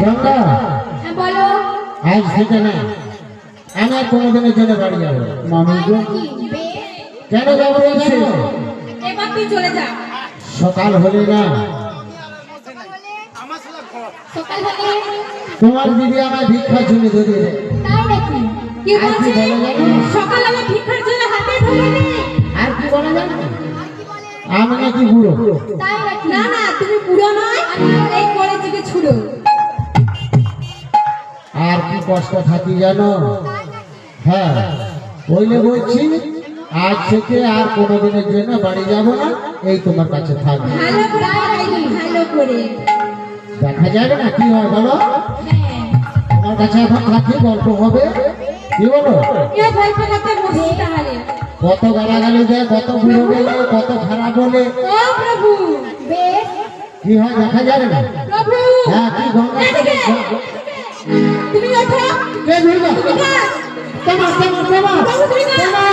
গঙ্গা বলো। আজ থেকে না আমি আর কোনোদিনের জন্য বাড়ি যাবো মামি গো। কেন যাবো বলছি? এবার তুই চলে যা। সকাল হলে না সকাল হলে তোমার দিদি আমায় ভিক্ষা ঝুলি ধরে তাই নাকি? কি বলছিস? সকাল হলে ভিক্ষার জন্য হাতে ধরে নে। আর কি বলে জানো? আমি নাকি বুড়ো। তাই নাকি? না না, তুমি বুড়ো নয়, এই করে থেকে ছুড়ো। আর কি কষ্ট থাকি জানো? হ্যাঁ ওইলে বলছি আজ থেকে আর কোনোদিনের জন্য বাড়ি যাব না, এই তোমার কাছে থাকবে। ভালো করে ভালো করে দেখা যাবে না কি হয় বলো? হ্যাঁ, তোমার কাছে এখন থাকি, গল্প হবে। কি বলো? কেউ গল্প করতে বসি তাহলে। কত গালাগালি দেয়, কত বুড়ো বলে, কত খারাপ বলে। ও প্রভু, বেশ কি হয় দেখা যাবে না? প্রভু। হ্যাঁ কি গঙ্গা তুমি ওঠো। কে দুর্গা? তোমার তোমার তোমার প্রভু তুমি না।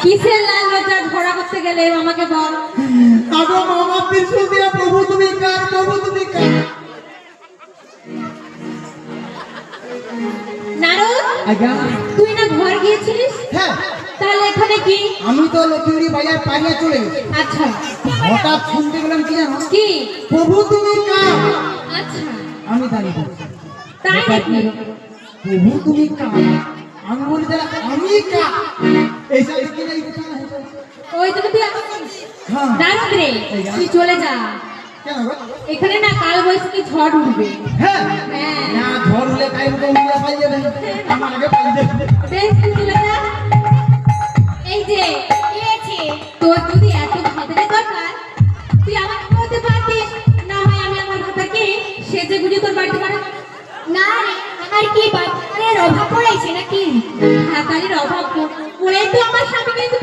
কিসের লাল লজ্জা ঘোড়া করতে গেলে আমাকে বল। আগো মামা ত্রিশূল দিয়া প্রভু তুমি কার, প্রভু তুমি কার? নারদ, আজ্ঞা তুই না ঘর গিয়েছিলিস? হ্যাঁ তাহলে এখানে কি? আমি তো লক্ষ্মী বাজার পাড়িয়ে চলে গেছি। আচ্ছা, হঠাৎ শুনতে গেলাম কি জানো? কি? প্রভু তুমি কার? আচ্ছা, আমি দাঁড়িয়ে বলছি তাই নাকি? প্রভু তুমি কার? আমি বলি দাদা আমি কার? এই সব কি নাই কথা না? ওই তো তুই এখন হ্যাঁ নারদ রে, তুই চলে যা। কেন গো? এখানে না কাল বৈশাখী ঝড় উঠবে। হ্যাঁ হ্যাঁ, না ঝড় হলে কাইল তো উড়ে পাই যাবে, আমার আগে পাই যাবে। বেশ তুই চলে যা। এই যে কি আছে, তোর যদি এত ভাতের দরকার তুই আমাকে বলতে পারতিস, না হয় আমি আমার ভাতাকে সেজে গুজে তোর বাড়িতে পাঠাবো। না রে, আমার কি বাড়ির অভাব পড়েছে নাকি? ভাতারের অভাব পড়ে তো আমার স্বামী কিন্তু